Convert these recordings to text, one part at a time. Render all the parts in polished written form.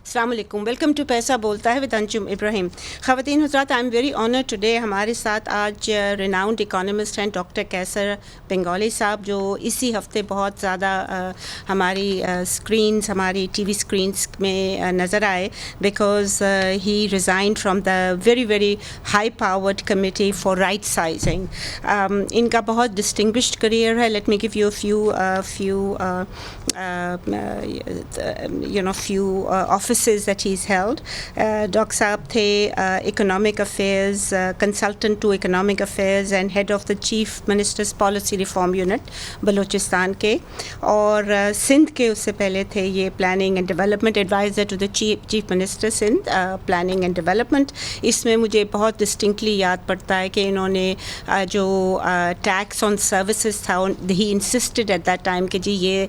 अस्सलाम वालेकुम, welcome to पैसा बोलता है विद अंजुम इब्राहिम। ख़वातीन हज़रात, I am very honoured today हमारे साथ आज रिनाउंड इकोनॉमिस्ट हैं डॉक्टर कैसर बंगाली साहब, जो इसी हफ्ते बहुत ज़्यादा हमारी स्क्रीन्स, हमारी टीवी स्क्रीन्स में नज़र आए because he resign from the very very high powered committee for right sizing. इनका बहुत डिस्टिंग्विश्ड करियर है। Let me give you few offices that he's held. Doc Saab the Economic Affairs Consultant to Economic Affairs and Head of the Chief Minister's Policy Reform Unit Balochistan के, और सिंध के उससे पहले थे ये Planning and Development Advisor to the Chief Minister Sindh Planning and Development। इसमें मुझे बहुत डिस्टिंक्टली याद पड़ता है कि इन्होंने जो टैक्स ऑन सर्विसेज था, ही इंसिस्टेड एट दैट टाइम कि जी ये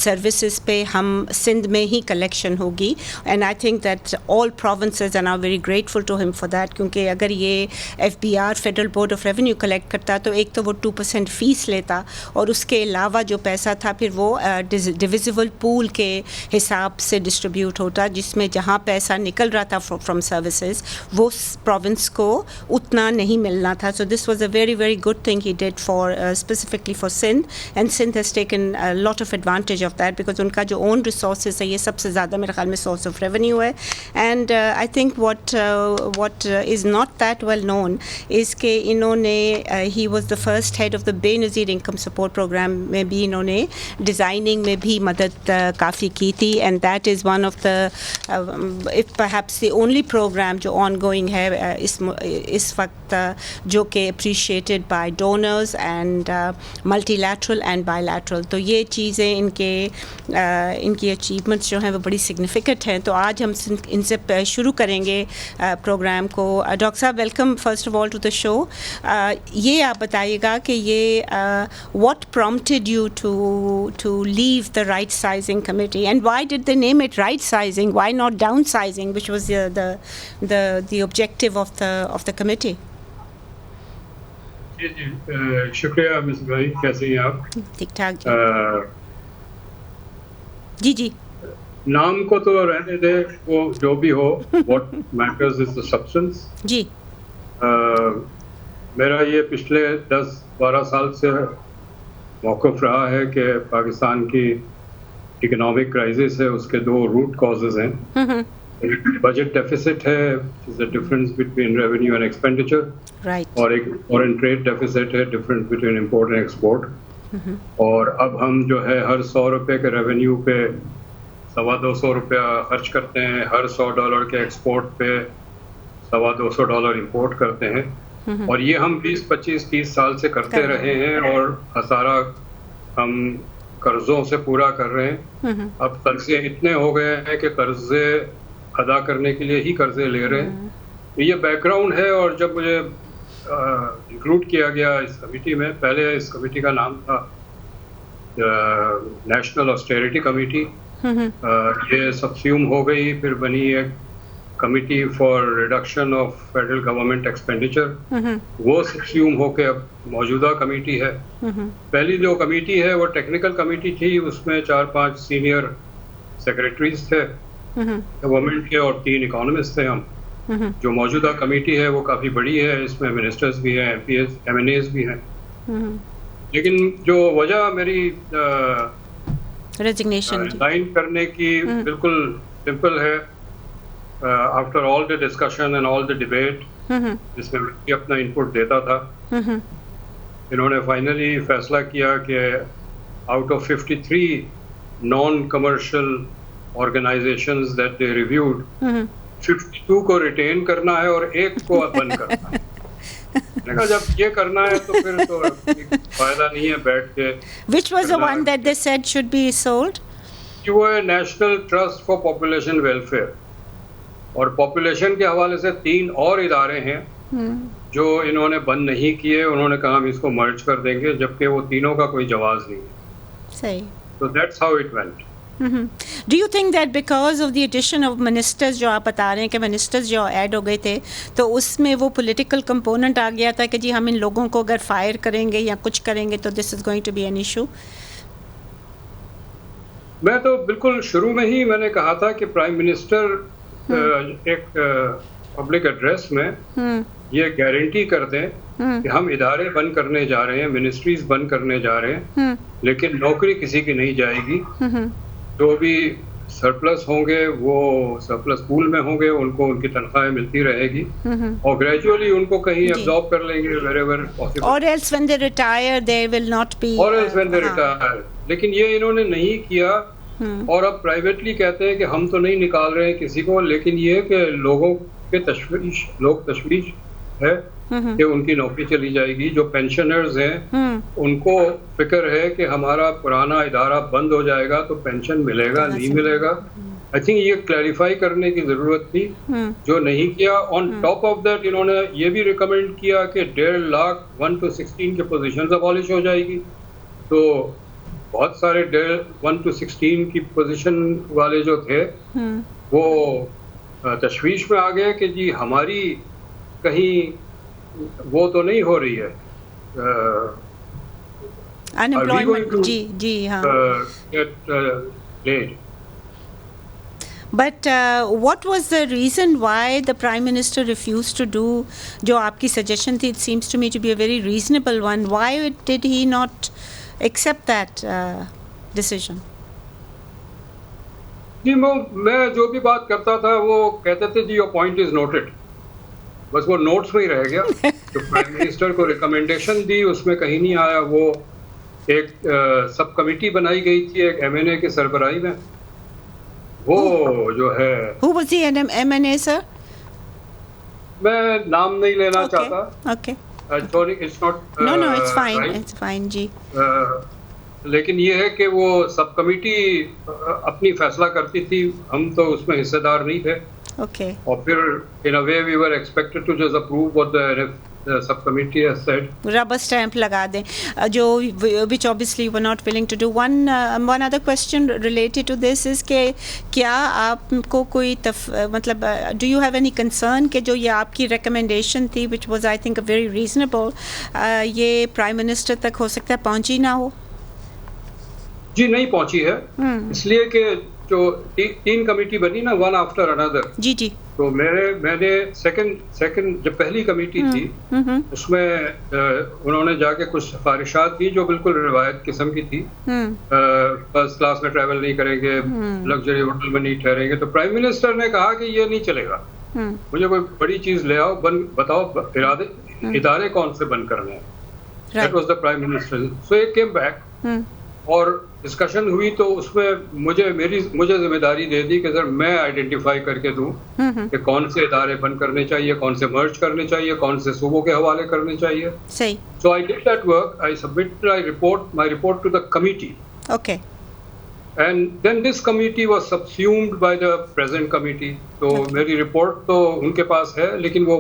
सर्विसेज पे हम सिंध में ही कलेक्शन होगी, and I think that all provinces are now very grateful to him for that, क्योंकि अगर ये FBR federal board of revenue collect करता तो एक तो वो 2% फ़ीस लेता, और उसके अलावा जो पैसा था फिर वो डिविजिबल पूल के हिसाब से डिस्ट्रीब्यूट होता, जिसमें जहाँ पैसा निकल रहा था फ्रॉम सर्विसेज वो प्रोविंस को उतना नहीं मिलना था। So this was a very very good thing he did for specifically for Sindh, and Sindh has taken lot of advantage of that because उनका जो ओन रिसोर्सेज है ये सबसे ज़्यादा मेरे ख्याल में सोर्स ऑफ रेवेन्यू है। And I think what is not that well known is कि इन्होंने he was the first head of the Benazir income support program में भी इन्होंने डिज़ाइनिंग में भी मदद काफ़ी की थी, and that is one of the if perhaps the only program जो ऑन गोइंग है इस वक्त, जो कि appreciated by donors and multilateral and bilateral. तो ये चीज़ें इनकी अचीवमेंट्स जो हैं वो बड़ी सिग्निफिकेंट हैं। तो आज हम इनसे शुरू करेंगे प्रोग्राम को। डॉक्टर साहब, welcome first of all to the show. ये आप बताइएगा कि ये what prompted you to leave the right sizing committee, and why did they name it right sizing, why not down sizing which was the objective of the committee? जी जी, शुक्रिया मिस भाई, कैसे हैं आप? ठीक ठाक जी। जी नाम को तो रहने दे, वो जो भी हो, what matters is the substance. जी मेरा ये पिछले 10-12 साल से मौक़िफ़ रहा है कि पाकिस्तान की इकोनॉमिक क्राइसिस है, उसके दो रूट कॉजेज हैं। बजट डेफिसिट है, is the difference between revenue and expenditure, right, और एक फॉरेन ट्रेड डेफिसिट है, difference between import and export. और अब हम जो है हर 100 रुपये के रेवेन्यू पे $250 रुपया खर्च करते हैं, हर $100 के एक्सपोर्ट पे $250 इंपोर्ट करते हैं, और ये हम 20-25-30 साल से करते रहे हैं, और खसारा हम कर्जों से पूरा कर रहे हैं। अब कर्जे इतने हो गए हैं कि कर्जे अदा करने के लिए ही कर्जे ले रहे हैं। तो ये बैकग्राउंड है। और जब मुझे इंक्लूड किया गया इस कमेटी में, पहले इस कमेटी का नाम था नेशनल ऑस्टेरिटी कमेटी, ये सबस्यूम हो गई, फिर बनी एक committee for reduction of federal government expenditure, वो सबस्यूम होके अब मौजूदा कमेटी है। पहली जो कमेटी है वो टेक्निकल कमेटी थी, उसमें 4-5 सीनियर सेक्रेटरीज थे गवर्नमेंट के और 3 इकोनॉमिस्ट थे हम। जो मौजूदा कमेटी है वो काफ़ी बड़ी है, इसमें मिनिस्टर्स भी हैं, MPs MNAs भी हैं। लेकिन जो वजह मेरी रेजिग्नेशन रिजाइन करने की बिल्कुल सिंपल है। After all the discussion and all the debate, जिसमें मैं अपना इनपुट देता था, इन्होंने फाइनली फैसला किया कि out of 53 non commercial organisations that they reviewed, 52 को रिटेन करना है और एक को बंद करना है। जब ये करना है तो फिर तो फायदा नहीं है बैठ के। Which was the one that they said should be sold? वो है national trust for population welfare, और पॉपुलेशन के हवाले से 3 और इदारे हैं जो इन्होंने बंद नहीं किए। उन्होंने कहा हम इसको मर्ज कर देंगे, जबकि वो तीनों का कोई जवाब नहीं है। सही। तो that's how it went. Do you think that because of the addition of ministers, जो आप बता रहे हैं कि ministers जो ऐड हो गए थे, तो उसमें वो political component आ गया था कि जी हम इन लोगों को अगर फायर करेंगे या कुछ करेंगे तो this is going to be an issue? मैं तो बिल्कुल शुरू में ही मैंने कहा था कि प्राइम मिनिस्टर एक पब्लिक एड्रेस में ये गारंटी कर दें कि हम इदारे बंद करने जा रहे हैं, मिनिस्ट्रीज बंद करने जा रहे हैं, लेकिन नौकरी किसी की नहीं जाएगी। जो भी सरप्लस होंगे वो सरप्लस पूल में होंगे, उनको उनकी तनख्वाहें मिलती रहेगी और ग्रेजुअली उनको कहीं एब्जॉर्ब कर लेंगे wherever possible. Or else when they retire they will not be. Or else when they retire. लेकिन ये इन्होंने नहीं किया और अब प्राइवेटली कहते हैं कि हम तो नहीं निकाल रहे हैं किसी को, लेकिन ये कि लोगों के तशवीश है कि उनकी नौकरी चली जाएगी। जो पेंशनर्स हैं उनको फिक्र है कि हमारा पुराना इदारा बंद हो जाएगा तो पेंशन मिलेगा नहीं मिलेगा। आई थिंक ये क्लैरिफाई करने की जरूरत थी, जो नहीं किया। ऑन टॉप ऑफ दैट इन्होंने ये भी रिकमेंड किया कि 1.5 लाख 1 to 16 के पोजीशंस अबॉलिश हो जाएगी। तो बहुत सारे 1 to 16 की पोजीशन वाले जो थे वो तशवीश में आ गए कि जी हमारी कहीं वो तो नहीं हो रही है अनएम्प्लॉयमेंट। जी हाँ। But what was the reason why the Prime Minister refused to do जो आपकी suggestion थी? It seems to me to be a very reasonable one. Why did he not accept that decision? जी मैं जो भी बात करता था वो कहते थे जी योर पॉइंट इज नोटेड, बस वो नोट्स में ही रह गया। तो प्राइम मिनिस्टर को रिकमेंडेशन दी, उसमें कहीं नहीं आया। वो एक सब कमेटी बनाई गई थी एक MNA के सरबराही में, वो जो है Who was the MNA, sir? मैं नाम नहीं लेना चाहता। Okay. Sorry, it's not. No, it's fine. Right. It's fine, जी। लेकिन ये है कि वो सब कमेटी अपनी फैसला करती थी, हम तो उसमें हिस्सेदार नहीं थे। Okay. और फिर in a way we were expected to just approve what the subcommittee has said. Rubber stamp लगा दें, जो which obviously you were not willing to do. One other question related to this is कि क्या आपको कोई मतलब do you have any concern कि जो ये आपकी recommendation थी which was I think a very reasonable, ये Prime Minister तक हो सकता है पहुंची ना हो? जी नहीं पहुंची है, इसलिए कि जो 3 कमेटी बनी ना, one after another। जी। तो मैंने सेकंड जब पहली कमेटी थी उसमें उन्होंने जाके कुछ सिफारिशात दी जो बिल्कुल रिवायत किस्म की थी। फर्स्ट क्लास में ट्रैवल नहीं करेंगे, लग्जरी होटल में नहीं ठहरेंगे। तो प्राइम मिनिस्टर ने कहा कि ये नहीं चलेगा, मुझे कोई बड़ी चीज ले आओ, बताओ इदारे कौन से बंद करने हैं। That was the prime minister. So it came back और डिस्कशन हुई, तो उसमें मुझे जिम्मेदारी दे दी कि सर मैं आइडेंटिफाई करके दूं कि कौन से इदारे बंद करने चाहिए, कौन से मर्ज करने चाहिए, कौन से सूबों के हवाले करने चाहिए। सही। So I did that work, I submitted my report to the committee. Okay. And then this committee was subsumed by the present committee. तो मेरी रिपोर्ट तो उनके पास है, लेकिन वो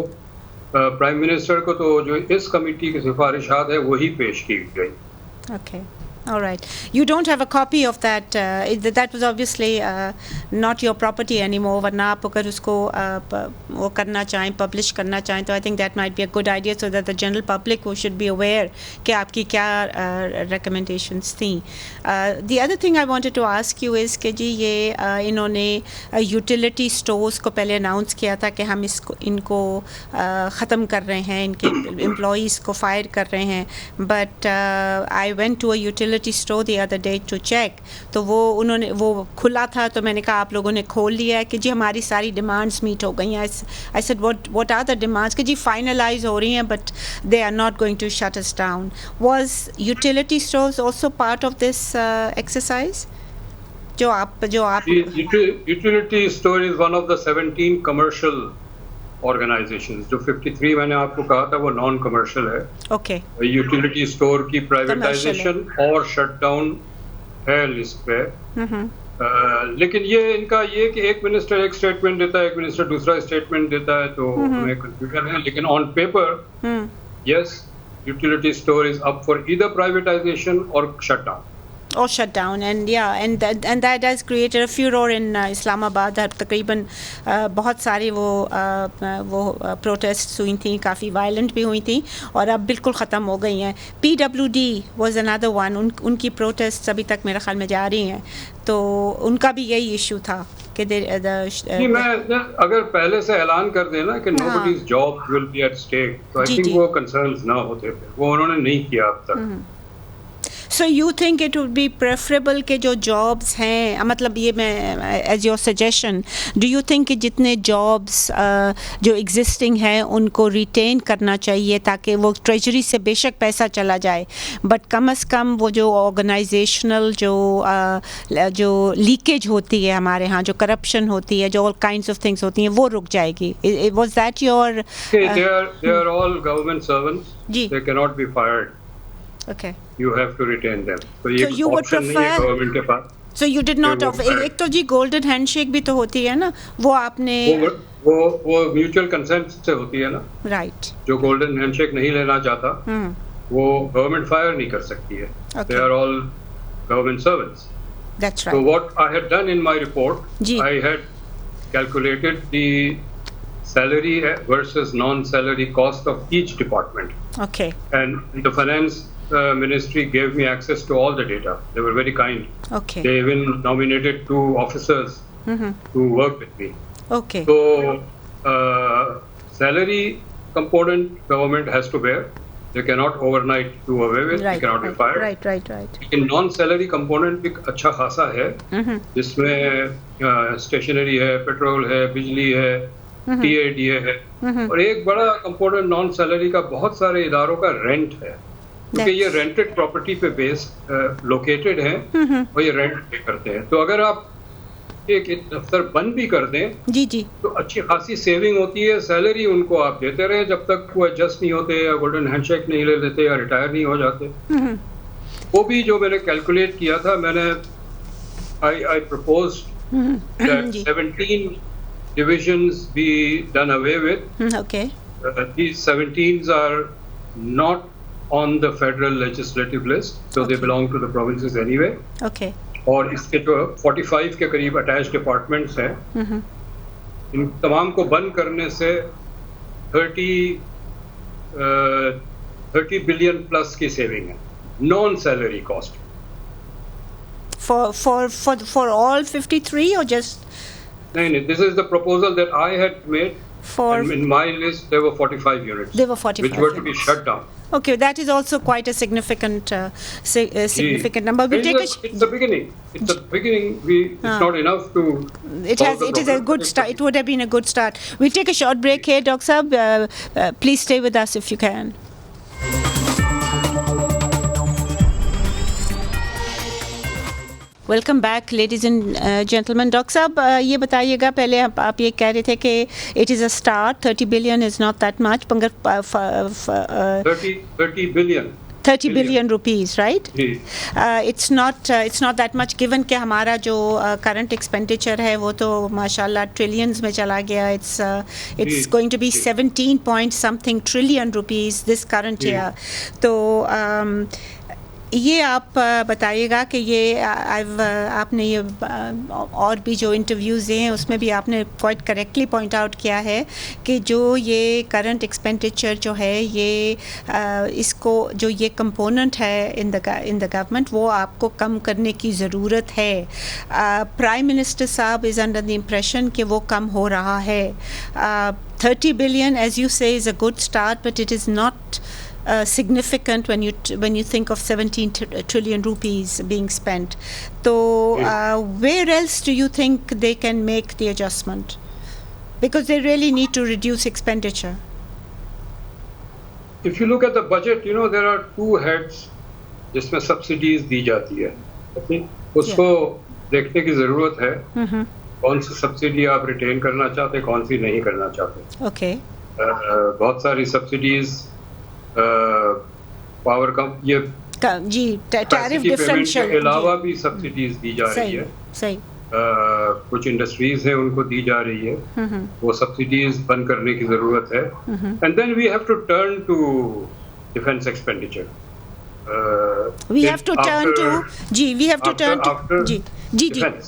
प्राइम मिनिस्टर को तो जो इस कमिटी की सिफारिशात है वही पेश की गई। Okay. All right. You don't have a copy of that. That was obviously not your property anymore. वरना आप अगर उसको वो करना चाहें, publish करना चाहें, तो I think that might be a good idea so that the general public who should be aware कि आपकी क्या recommendations थी. The other thing I wanted to ask you is कि जी ये इन्होंने utility stores को पहले announce किया था कि हम इनको ख़त्म कर रहे हैं, इनके employees को fire कर रहे हैं. But I went to a utility store the other day to check, तो वो खुला था, तो मैंने कहा आप लोगों ने खोल लिया है कि जी हमारी सारी डिमांड्स मीट हो गई हैं। I said what are the demands कि जी फाइनलाइज हो रही हैं but they are not going to shut us down. Was utility stores also part of this exercise? जो आप utility store is one of the 17 commercial organizations। जो 53 मैंने आपको कहा था वो नॉन कमर्शियल है। ओके। यूटिलिटी स्टोर की प्राइवेटाइजेशन और शटडाउन है लिस्ट पे। लेकिन ये इनका ये कि एक मिनिस्टर एक स्टेटमेंट देता है, एक मिनिस्टर दूसरा स्टेटमेंट देता है, तो हमें कंफ्यूजन है। लेकिन on paper yes, utility store is up for either privatisation और shutdown. or shut down, and that has created a furor in Islamabad. तकरीबन बहुत सारी वो protests हुई थी, काफ़ी violent भी हुई थी, और अब बिल्कुल ख़त्म हो गई हैं. PWD was another one. उनकी protests अभी तक मेरे ख्याल में जारी हैं, तो उनका भी यही इशू था कि मैं अगर पहले से ऐलान कर देना कि nobody's job will be at stake, तो I think वो concerns ना होते थे, वो उन्होंने नहीं किया अब तक. So you think it would be preferable कि जो jobs हैं, मतलब ये मैं as your suggestion, do you think कि जितने jobs जो existing हैं उनको retain करना चाहिए ताकि वो treasury से बेशक पैसा चला जाए, but कम से कम वो जो organizational जो leakage होती है हमारे यहाँ, जो corruption होती है, जो all kinds of things होती हैं, वो रुक जाएगी. Was that your? They are all government servants. They cannot be fired. Okay. You have to retain them. So you would prefer government के पास. So you did not offer. एक तो जी golden handshake भी तो होती है ना, वो आपने वो mutual consent से होती है ना. Right. जो golden handshake नहीं लेना चाहता, वो government fire नहीं कर सकती है. They are all government servants. That's right. So what I had done in my report, I had calculated the salary versus non-salary cost of each department. Okay. And the finance ministry gave me access to all the data. They were very kind. Okay. They even nominated 2 officers to work with me. Okay. So salary component government has to bear. They cannot overnight do away with. They cannot be fired. Right. In non-salary component भी अच्छा खासा है, जिसमें stationery है, petrol है, बिजली है, TADA है, और एक बड़ा कंपोनेंट नॉन सैलरी का बहुत सारे इदारों का रेंट है, क्योंकि ये रेंटेड प्रॉपर्टी पे बेस्ड लोकेटेड हैं और ये रेंट पे करते हैं. तो अगर आप एक दफ्तर बंद भी कर दें जी तो अच्छी खासी सेविंग होती है. सैलरी उनको आप देते रहे जब तक वो एडजस्ट नहीं होते या गोल्डन हैंडशेक नहीं ले लेते या रिटायर नहीं हो जाते. वो भी जो मैंने कैलकुलेट किया था, मैंने आई proposed 17 divisions be done away with. Okay. These 17s are not on the federal legislative list, so they belong to the provinces anyway. Okay. और इसके जो 45 के करीब attached departments हैं, इन तमाम को बंद करने से 30 billion plus की saving है, non-salary cost. For all 53 or just? No, this is the proposal that I had made. And in my list, there were 45 units. There were 45 which were units. To be shut down. Okay, that is also quite a significant number. We'll take it's the beginning. It's the beginning. It's not enough to. It is a good start. It would have been a good start. We'll take a short break here, Dr. Saab. Please stay with us if you can. Welcome back ladies and gentleman. Doctor साहब ये बताइएगा, पहले आप ये कह रहे थे कि it is a start, 30 billion is not that much, मगर 30 billion rupees, right? It's not that much given कि हमारा जो current expenditure है वो तो माशाल्लाह trillions में चला गया. It's going to be 17 point something trillion rupees this current year. तो ये आप बताइएगा कि ये आपने ये और भी जो इंटरव्यूज़ हैं उसमें भी आपने क्वाइट करेक्टली पॉइंट आउट किया है कि जो ये करंट एक्सपेंडिचर जो है ये इसको जो ये कंपोनेंट है इन द गवर्नमेंट वो आपको कम करने की ज़रूरत है. प्राइम मिनिस्टर साहब इज़ अंडर द इम्प्रेशन कि वो कम हो रहा है. 30 billion as you say is a good start, but it is not significant when you think of 17 trillion rupees being spent. So where else do you think they can make the adjustment? Because they really need to reduce expenditure. If you look at the budget, there are 2 heads जिसमें subsidies दी जाती है. Okay? उसको देखने की ज़रूरत है. कौन सी subsidy आप रिटेन करना चाहते, कौन सी नहीं करना चाहते. Okay. बहुत सारी सब्सिडीज पावर कम ये जी टैरिफ डिफरेंशियल के अलावा भी सब्सिडीज दी जा रही है. सही. कुछ इंडस्ट्रीज है उनको दी जा रही है. वो सब्सिडीज बंद करने की जरूरत है. And then we have to turn to defense expenditure. we have to turn to we have to turn to जी defense.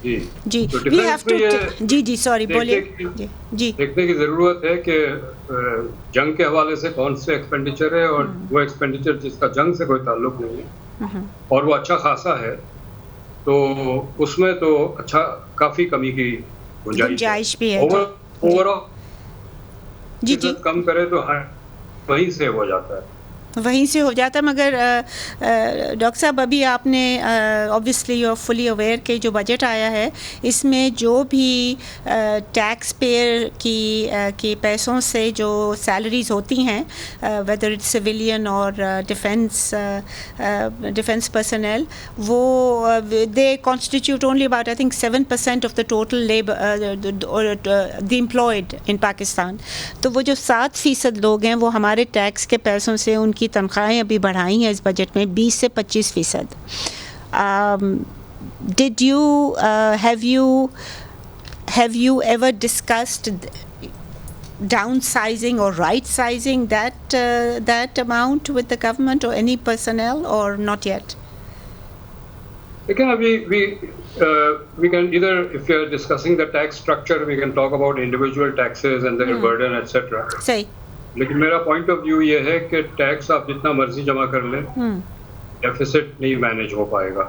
जी तो we have to जी सॉरी बोलिए जी देखने की जरूरत है कि जंग के हवाले से कौन से एक्सपेंडिचर है और वो एक्सपेंडिचर जिसका जंग से कोई ताल्लुक नहीं है और वो अच्छा खासा है, तो उसमें तो अच्छा काफी कमी की गुंजाइश भी है। ओवरऑल जी कम करे तो वहीं से हो जाता है, मगर डॉक्टर साहब अभी आपने obviously you are fully aware कि जो बजट आया है इसमें जो भी टैक्स पेयर की पैसों से जो सैलरीज होती हैं वेदर इट्स सिविलियन और डिफेंस पर्सनल, वो they constitute only about I think 7% of the total labour the employed in Pakistan. तो वो जो 7% लोग हैं वो हमारे टैक्स के पैसों से उनकी तनख्वाहें अभी बढ़ाई हैं इस बजट में 20 से 25%। Did you have you ever discussed downsizing or right-sizing that amount with the government or any personnel, or not yet? Again, we can either, if we are discussing the tax structure, we can talk about individual taxes and their burden, etc. सही। लेकिन मेरा point of view ये है कि tax आप जितना मर्जी जमा कर लें, डेफिसिट नहीं मैनेज हो पाएगा,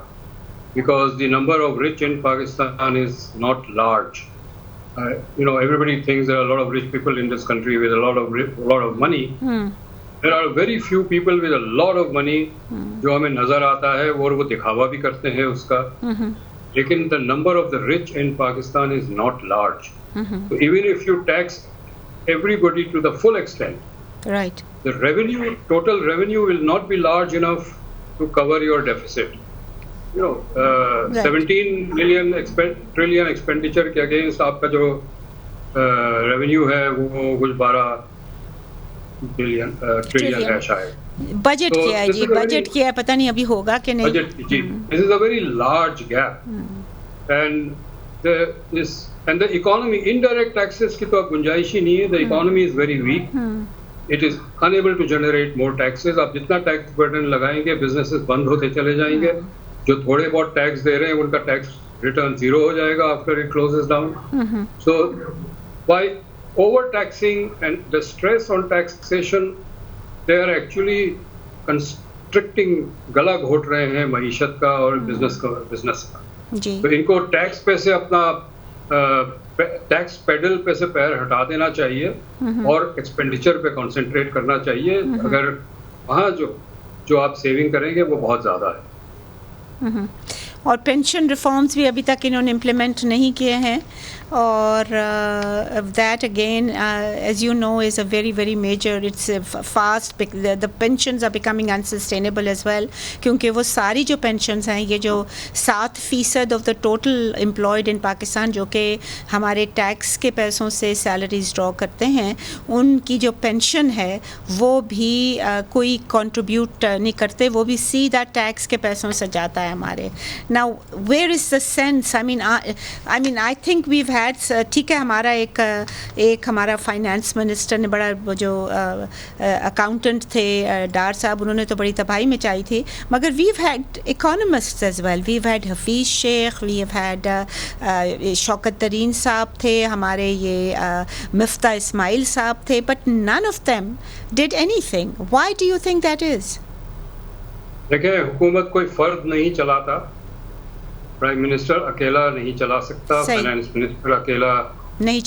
because the number of rich in Pakistan is not large. everybody thinks there are a lot of rich people in this country with a lot of money. There are very few people with a lot of money जो हमें नजर आता है और वो दिखावा भी करते हैं उसका, लेकिन the number of the rich in Pakistan is not large. So even if you tax everybody to the full extent, right, the total revenue will not be large enough to cover your deficit. Right. 17 trillion expenditure के against आपका जो revenue है वो कुछ 12 trillion है शायद। Budget क्या है जी, बजट क्या है पता नहीं अभी होगा कि नहीं। बजट जी, this is a very large gap and the economy, indirect taxes की तो अब गुंजाइश ही नहीं है। The economy is very weak, it is unable to generate more taxes. आप जितना टैक्स बर्डन लगाएंगे बिजनेसेस बंद होते चले जाएंगे, जो थोड़े बहुत टैक्स दे रहे हैं उनका टैक्स रिटर्न जीरो हो जाएगा after it closes down. So by overtaxing and the stress on taxation, they are actually constricting, गला घोट रहे हैं मईशत का और बिजनेस का। तो इनको टैक्स पे से अपना टैक्स पेडल पे से पैर हटा देना चाहिए और एक्सपेंडिचर पे कंसंट्रेट करना चाहिए। अगर वहाँ जो आप सेविंग करेंगे वो बहुत ज़्यादा है। और पेंशन रिफॉर्म्स भी अभी तक इन्होंने इम्प्लीमेंट नहीं किए हैं, और that again as you know is a very very major, it's fast, the pensions are becoming unsustainable as well, क्योंकि वो सारी जो पेंशन्स हैं, ये जो 7% of the total employed in Pakistan जो कि हमारे टैक्स के पैसों से सैलरीज ड्रॉ करते हैं, उनकी जो पेंशन है वो भी कोई कंट्रीब्यूट नहीं करते, वो भी सीधा टैक्स के पैसों से जाता है हमारे। Now, where is the sense? I mean, I think we've had, ठीक है, हमारा एक हमारा फाइनेंस मिनिस्टर ने बड़ा, जो अकाउंटेंट थे डार साहब, उन्होंने तो बड़ी तबाही मचाई थी, मगर we've had economists as well. We've had Hafeez Sheikh, we've had Shaukat तरीन साहब थे, हमारे ये मिफ्ता इस्माइल साहब थे, but none of them did anything. Why do you think that is? देखिए, हुकूमत कोई फर्द नहीं चलाता, प्राइम मिनिस्टर अकेला नहीं चला सकता, फाइनेंस मिनिस्टर अकेला नहीं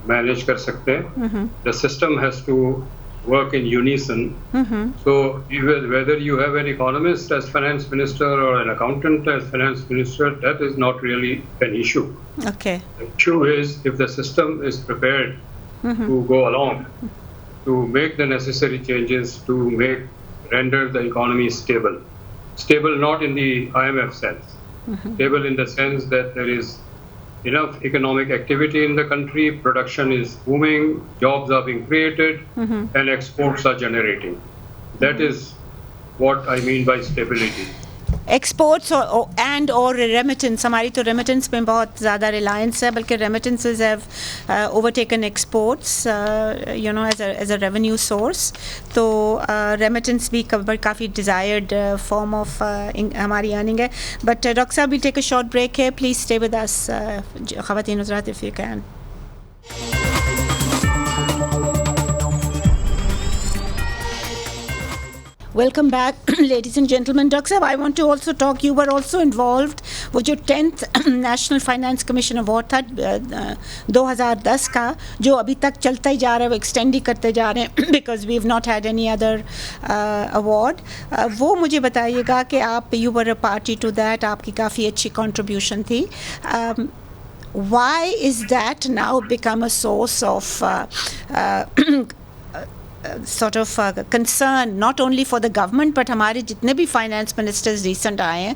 मैनेज कर सकते। The system has to work in unison. So whether you have an economist as finance minister or an accountant as finance minister, that is not really an issue. Okay. The issue is if the system is prepared to go along to make the necessary changes to render the economy stable. Stable not in the IMF sense. Stable in the sense that there is enough economic activity in the country, production is booming, jobs are being created, and exports are generating. That is what I mean by stability. Exports और remittance, हमारी तो remittance में बहुत ज़्यादा reliance है, बल्कि remittances have overtaken exports you know as a revenue source. तो remittance भी काफ़ी डिज़ायर्ड फॉर्म ऑफ हमारी अर्निंग है. बट डॉक्टर साहब, we take a short break है. प्लीज़ स्टे विद अस ख़वातीन हज़रात, if you can. Welcome back, ladies and gentlemen. Dr. Sahab, I want to also talk, you were also involved, वो जो 10th National Finance Commission Award था 2010 का, जो अभी तक चलता ही जा रहा है, वो एक्सटेंड ही करते जा रहे हैं, because we have not had any other award. वो मुझे बताइएगा कि आप, you were a party to that, आपकी काफ़ी अच्छी contribution थी. Why is that now become a source of sort of concern not only for the government but हमारे जितने भी finance ministers recent आए हैं,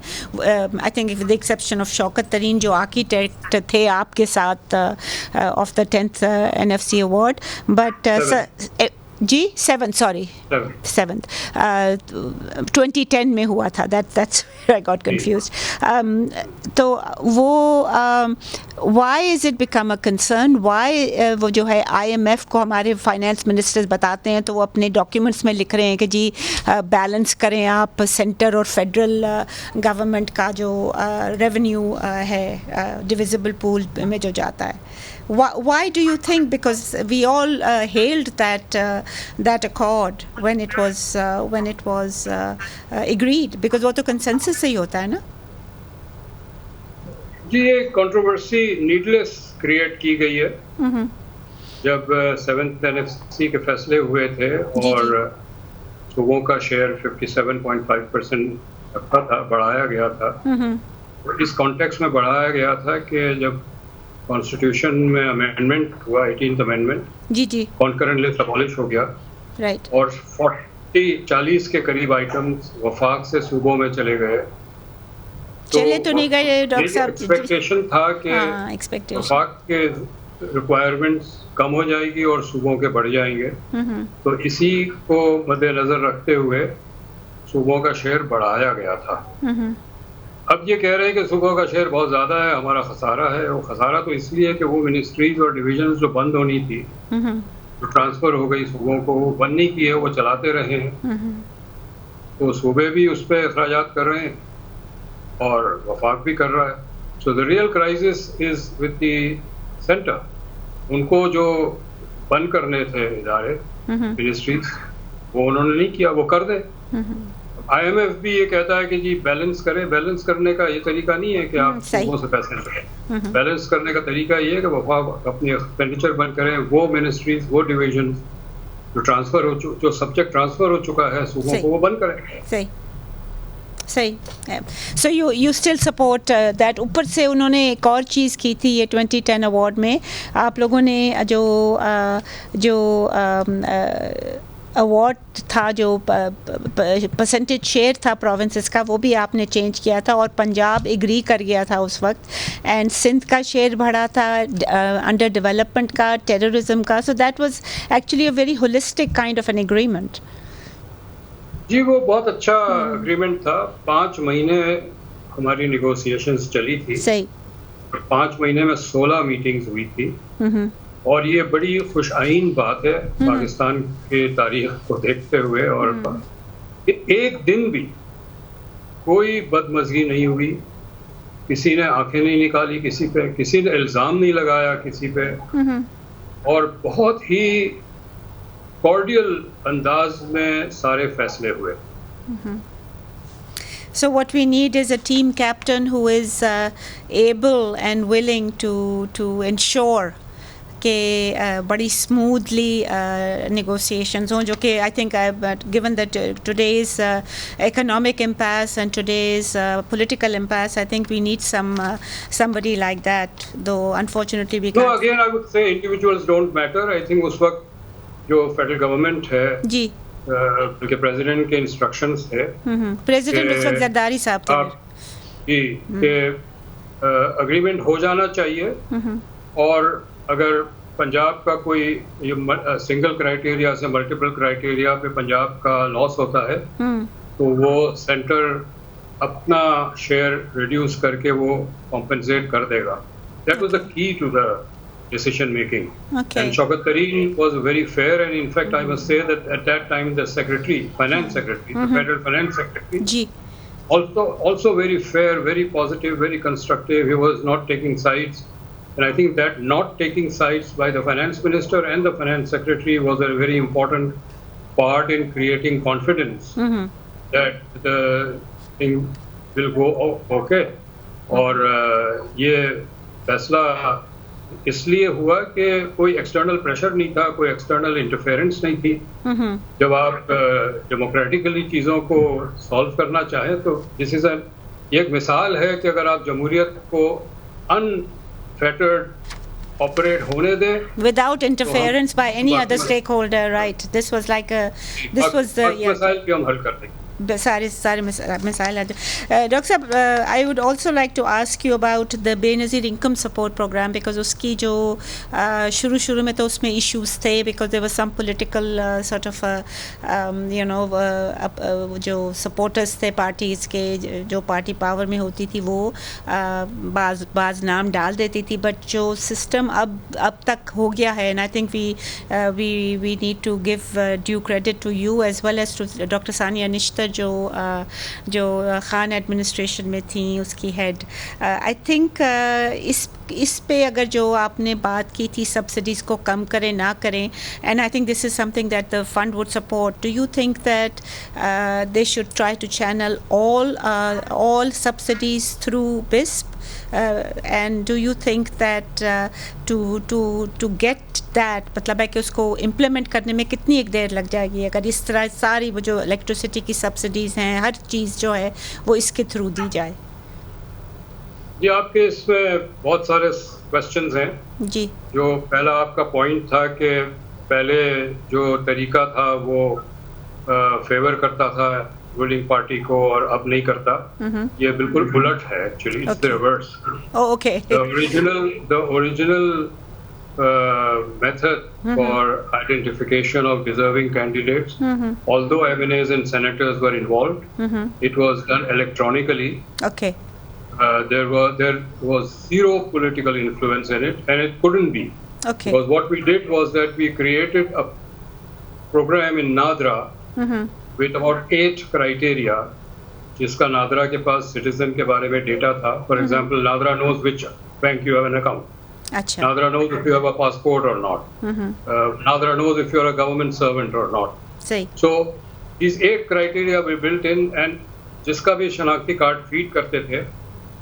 I think with the exception of Shaukat तरीन जो architect थे आपके साथ of the 10th NFC award, but ji 7th 2010 में हुआ था. That's where I got confused. तो वो why is it become a concern? Why वो जो है IMF को हमारे फाइनेंस मिनिस्टर्स बताते हैं, तो वो अपने डॉक्यूमेंट्स में लिख रहे हैं कि जी बैलेंस करें आप सेंटर और फेडरल गवर्नमेंट का जो रेवेन्यू है डिविजिबल पूल में जो जाता है. Why do you think? Because we all hailed that accord when it was agreed, because वो तो consensus से ही होता है ना. जी, ये कंट्रोवर्सी नीडलेस क्रिएट की गई है. जब 7th NFC के फैसले हुए थे और सूबों का शेयर 57.5% रखा था, बढ़ाया गया था. इस कॉन्टेक्स्ट में बढ़ाया गया था कि जब कॉन्स्टिट्यूशन में अमेंडमेंट हुआ, 18th अमेंडमेंट, जी कॉन्करेंटली अबॉलिश हो गया, राइट, और 40 के करीब आइटम्स वफाक से सूबों में चले गए. चले तो नहीं गए डॉक्टर साहब. एक्सपेक्टेशन था कि वफाक के रिक्वायरमेंट्स कम हो जाएगी और सूबों के बढ़ जाएंगे. तो इसी को मद्देनजर रखते हुए सूबों का शेयर बढ़ाया गया था. अब ये कह रहे हैं कि सूबों का शेयर बहुत ज़्यादा है, हमारा खसारा है. वो खसारा तो इसलिए कि वो मिनिस्ट्रीज और डिविजन्स जो बंद होनी थी, जो ट्रांसफ़र हो गई सूबों को, वो बंद नहीं किए, वो चलाते रहे हैं. तो सूबे भी उस पर अखराजात कर रहे हैं और वफाक भी कर रहा है. So the real crisis is with the centre. उनको जो बंद करने थे इदारे, मिनिस्ट्रीज, वो उन्होंने नहीं किया, वो कर दें. IMF भी ये कहता है कि जी बैलेंस करें. बैलेंस करने का ये तरीका नहीं है कि आप सूबों से पैसे लें. बैलेंस करने का तरीका ये है कि वफाक अपनी एक्सपेंडिचर बंद करें. वो मिनिस्ट्रीज, वो डिवीजन जो ट्रांसफर हो जो सब्जेक्ट ट्रांसफर हो चुका है सूबों को, वो बंद करें. सही. So you still support that. ऊपर से उन्होंने एक और चीज़ की थी ये 2010 अवार्ड में, आप लोगों ने जो अवार्ड था, जो परसेंटेज शेयर था प्रोविंसेस का, वो भी आपने चेंज किया था और पंजाब एग्री कर गया था उस वक्त. एंड सिंध का शेयर बढ़ा था अंडर डेवलपमेंट का, टेररिज्म का. So that was actually a very holistic kind of an agreement. जी, वो बहुत अच्छा एग्रीमेंट था. 5 महीने हमारी निगोशिएशंस चली थी. सही. 5 महीने में 16 मीटिंग्स हुई थी. और ये बड़ी खुशआइन बात है पाकिस्तान के तारीख को देखते हुए. और एक दिन भी कोई बदमज़गी नहीं हुई, किसी ने आंखें नहीं निकाली किसी पे, किसी ने इल्ज़ाम नहीं लगाया किसी पे, और बहुत ही कॉर्डियल अंदाज में सारे फैसले हुए. So what we need is a team captain who is able and willing to ensure कि बड़ी स्मूथली negotiations हों, जो कि I think given that today's economic impasse and today's political impasse, I think we need somebody like that, though unfortunately we can't. No, again I would say individuals don't matter. I think उस वक्त जो federal government है जी, बल्कि president के instructions थे, president इस वक्त जरदारी साहब थे जी, कि अग्रीमेंट हो जाना चाहिए. और अगर पंजाब का कोई सिंगल क्राइटेरिया से मल्टीपल क्राइटेरिया पे पंजाब का लॉस होता है, तो वो सेंटर अपना शेयर रिड्यूस करके वो कॉम्पेंसेट कर देगा. That was the key to the decision making. Okay. And Shaukat Tareen was very fair, and in fact I must say that at that time the secretary, finance secretary, the federal finance secretary, जी. also very fair, very positive, very constructive. He was not taking sides, and I think that not taking sides by the finance minister and the finance secretary was a very important part in creating confidence that the thing will go okay. और ये फैसला इसलिए हुआ कि कोई external pressure नहीं था, कोई एक्सटर्नल इंटरफेरेंस नहीं थी. जब आप डेमोक्रेटिकली चीज़ों को सॉल्व करना चाहें तो दिस इज ये एक मिसाल है कि अगर आप जमहूरियत को अनफेटर्ड ऑपरेट होने दें without interference by any other stakeholder, right. This was like this was the मसाइल भी हम हल कर देंगे. सारे मिसाइल. डॉक्टर साहब, I would also like to ask you about the Benazir income support program, because उसकी जो शुरू में तो उसमें इश्यूज थे, because there was some political sort of you know जो सपोर्टर्स थे पार्टीज़ के, जो पार्टी पावर में होती थी वो बाज नाम डाल देती थी, बट जो सिस्टम अब तक हो गया है, and I think we need to give due credit to you as well as to doctor Sania Nishtar जो खान एडमिनिस्ट्रेशन में थी, उसकी हेड. आई थिंक इस पे अगर जो आपने बात की थी सब्सिडीज़ को कम करें ना करें, and I think this is something that the fund would support. Do you think that they should try to channel all subsidies through BISP? And do you think that to get that, मतलब है कि उसको implement करने में कितनी एक देर लग जाएगी अगर इस तरह सारी वो जो इलेक्ट्रिसिटी की सब्सिडीज़ हैं, हर चीज़ जो है वो इसके थ्रू दी जाए? जी, आपके इसमें बहुत सारे क्वेश्चंस हैं जी. जो पहला आपका पॉइंट था कि पहले जो तरीका था वो फेवर करता था रूलिंग पार्टी को और अब नहीं करता. ये बिल्कुल उलट है actually. It's the reverse. Okay. The original method for identification of deserving candidates, although MNAs and senators were involved, it was done electronically. Okay. There was zero political influence in it, and it couldn't be. Okay. Because what we did was that we created a program in Nadra with about 8 criteria, जिसका नादरा के पास citizen के बारे में data था. For example, Nadra knows which bank you have an account. Achha. Nadra knows if you have a passport or not. Nadra knows if you are a government servant or not. सही. So these 8 criteria we built in, and जिसका भी शनाख्ती card feed करते थे,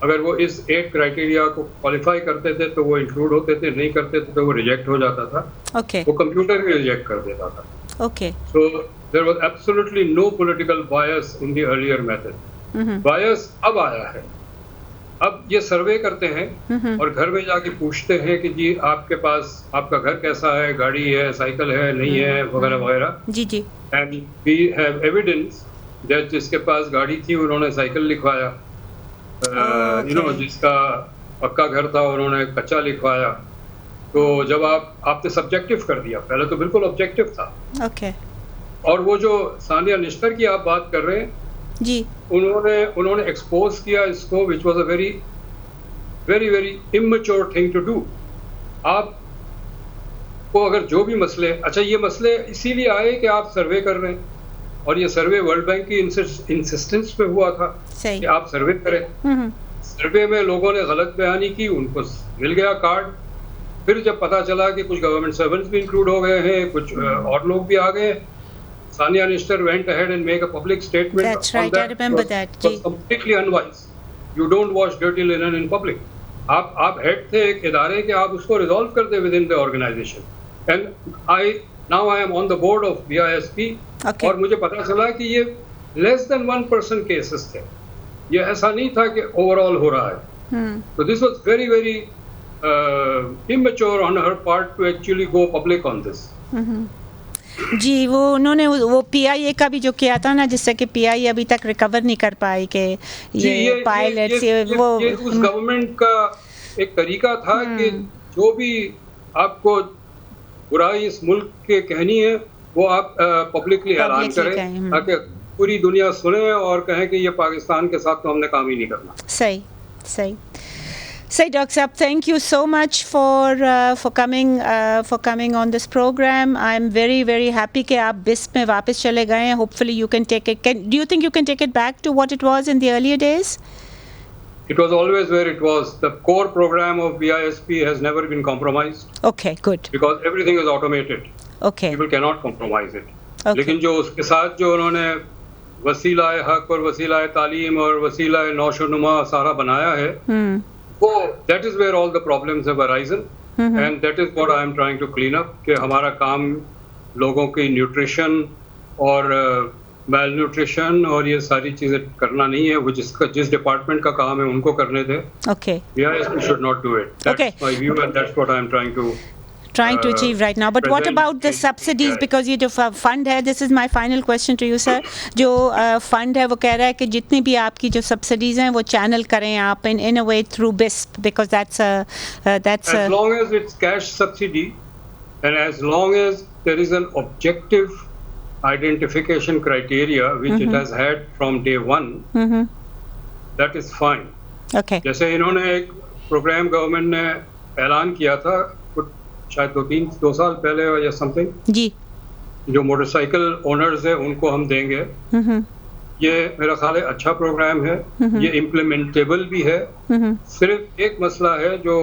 अगर वो इस 8 criteria को qualify करते थे तो वो इंक्लूड होते थे, नहीं करते थे तो वो रिजेक्ट हो जाता था. Okay. वो कंप्यूटर ही रिजेक्ट कर देता था. Okay. So there was absolutely no political bias in the earlier method. Bias अब आया है. अब ये सर्वे करते हैं और घर में जाके पूछते हैं कि जी आपके पास आपका घर कैसा है, गाड़ी है, साइकिल है, नहीं है, वगैरह वगैरह. जी जी. And we have evidence that जिसके पास गाड़ी थी उन्होंने साइकिल लिखवाया. यू नो, जिसका पक्का घर था उन्होंने कच्चा लिखवाया. तो जब आपने सब्जेक्टिव कर दिया, पहले तो बिल्कुल ऑब्जेक्टिव था. ओके. और वो जो सानिया निश्तर की आप बात कर रहे हैं जी, उन्होंने एक्सपोज किया इसको, which was a very very very immature thing to do. आप को अगर जो भी मसले, अच्छा ये मसले इसीलिए आए कि आप सर्वे कर रहे हैं, और ये सर्वे वर्ल्ड बैंक की इंसिस्टेंस पे हुआ था कि आप सर्वे करें. सर्वे में लोगों ने गलत बयानी की, उनको मिल गया कार्ड. फिर जब पता चला कि कुछ गवर्नमेंट सर्वेंट्स भी इंक्लूड हो गए हैं, कुछ और लोग भी आ गए, Sania Nister went ahead and make a public statement. That's right, I remember that. It was completely unwise. You don't wash dirty linen in public. आप हेड थे एक इदारे के, आप उसको रिजॉल्व कर दे within the organisation. And now I am on the board of BISP. और मुझे पता चला कि ये लेस देन 1% केसेस थे. ये ऐसा नहीं था कि ओवरऑल हो रहा है. तो this was very very immature on her part to actually go public on this. जी, वो उन्होंने वो PIA का भी जो किया था ना, जिससे कि PIA अभी तक रिकवर नहीं कर पाई कि ये पायलट्स ये उस गवर्नमेंट का एक तरीका था कि जो भी आपको बुराई इस मुल्क के कहनी है वो आप पब्लिकली ऐलान करें, ताकि पूरी दुनिया सुने और कहें कि ये पाकिस्तान के साथ तो हमने काम ही नहीं करना। सही सही सही। डॉक्टर साहब, thank you so much for coming on this program. I am very happy कि आप BISP में वापस चले गए हैं. Hopefully you can take it. Do you think you can take it back to what it was in the earlier days? It was always where it was. The core program of BISP has never been compromised. Okay, good. Because everything is automated. Okay. People cannot compromise it. Okay. लेकिन जो उसके साथ जो उन्होंने वसीला हक और वसीला तालीम और वसीला नौशोनुमा सारा बनाया है, वो that is where all the problems have arisen, and that is what I am trying to clean up. कि हमारा काम लोगों की न्यूट्रिशन और मेल न्यूट्रिशन और ये सारी चीजें करना नहीं है, वो जिस डिपार्टमेंट का काम है उनको करने दे. Okay. BISP should not do it. That's my view, and that's what I am trying to achieve right now. But what about the subsidies? Because ये जो fund है, this is my final question to you, sir. जो fund है वो कह रहा है कि जितनी भी आपकी जो subsidies हैं वो channel करें आप in a way through BISP, because that's as long as it's cash subsidy and as long as there is an objective identification criteria which it has had from day one, that is fine. Okay. जैसे इन्होंने एक programme government ने ऐलान किया था शायद 2 साल पहले या समथिंग, जी, जो मोटरसाइकिल ओनर्स है उनको हम देंगे. ये मेरा ख्याल है अच्छा प्रोग्राम है, ये इम्प्लीमेंटेबल भी है. सिर्फ एक मसला है जो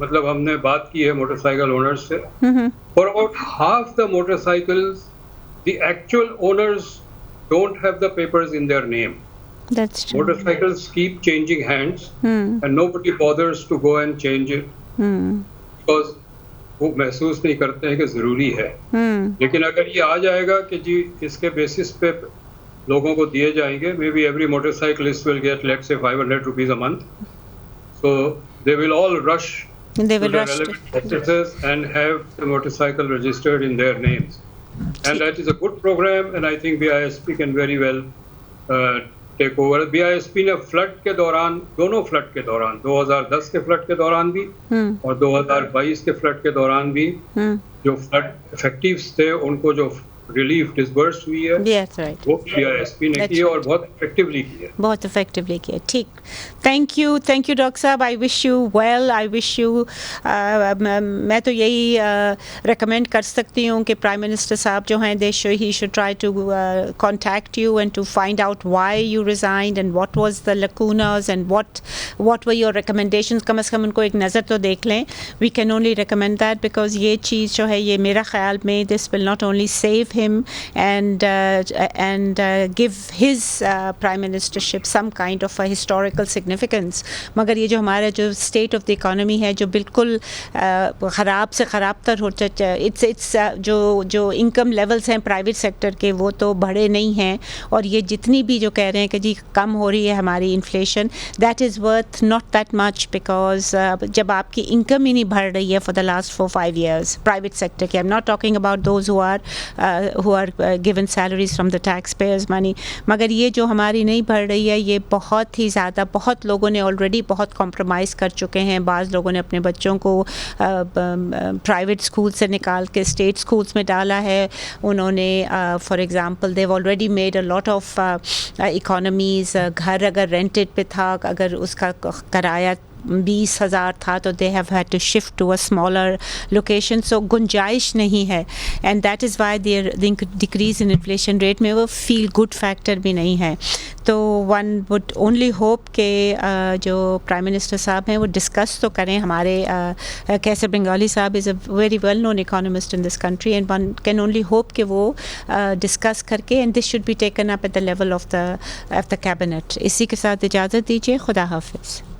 मतलब हमने बात की है मोटरसाइकिल ओनर्स से. For about half the motorcycles the actual owners don't have the papers in their name. That's true. Motorcycles keep changing hands and nobody bothers to go and change it because वो महसूस नहीं करते हैं कि ज़रूरी है. लेकिन अगर ये आ जाएगा कि जी इसके बेसिस पे लोगों को दिए जाएंगे, maybe every motorcyclist will get, let's say, 500 rupees a month. So they will all rush to the relevant offices and have the motorcycle registered in their names. And that is a good program, and I think BISP can very well take over. BISP ने flood के दौरान, दोनों flood के दौरान, 2010 के flood के दौरान भी और 2022 के फ्लड के दौरान भी जो फ्लड इफेक्टिव्स थे उनको जो रिलीफ डिसबर्स हुई है, वो BISP ने की और बहुत इफेक्टिवली की है. बहुत इफेक्टिवली की है. ठीक, थैंक यू डॉक्टर साहब. I wish you well. I wish you, मैं तो यही रिकमेंड कर सकती हूँ कि प्राइम मिनिस्टर साहब जो हैं, he should try to contact you and to find out why you resigned and what was the lacunas and what were your recommendations. कम से कम उनको एक नज़र तो देख लें. We can only recommend that because ये चीज़ जो है, ये मेरा ख्याल में this will not only save him and give his prime ministership some kind of a historical significance. मगर ये जो हमारा जो state of the economy है, जो बिल्कुल ख़राब से ख़राब तर हो जाता है, it's जो income levels हैं private sector के, वो तो बढ़े नहीं हैं. और ये जितनी भी जो कह रहे हैं कि जी कम हो रही है हमारी inflation, that is worth not that much because जब आपकी income ही नहीं बढ़ रही है for the last 4-5 years private sector के, I'm not talking about those who are given salaries from the taxpayers money. मगर ये जो हमारी नहीं बढ़ रही है, ये बहुत ही ज़्यादा, बहुत लोगों ने ऑलरेडी बहुत कॉम्प्रोमाइज़ कर चुके हैं. बाज़ लोगों ने अपने बच्चों को प्राइवेट स्कूल से निकाल के स्टेट स्कूल्स में डाला है. उन्होंने for example they've already made a lot of economies. घर अगर रेंटेड पे था, अगर उसका किराया 20,000 था तो they have had to shift to a smaller location. So गुंजाइश नहीं है, and that is why there decrease in inflation rate में वो फील गुड फैक्टर भी नहीं है. तो वन वुड ओनली होप के जो प्राइम मिनिस्टर साहब हैं वो डिस्कस तो करें. हमारे कैसर बंगाली साहब is a very well known economist in this country, and one can only hope कि वो डिस्कस करके, and this should be taken up at the level of the cabinet. इसी के साथ इजाज़त दीजिए. खुदा हाफिज़.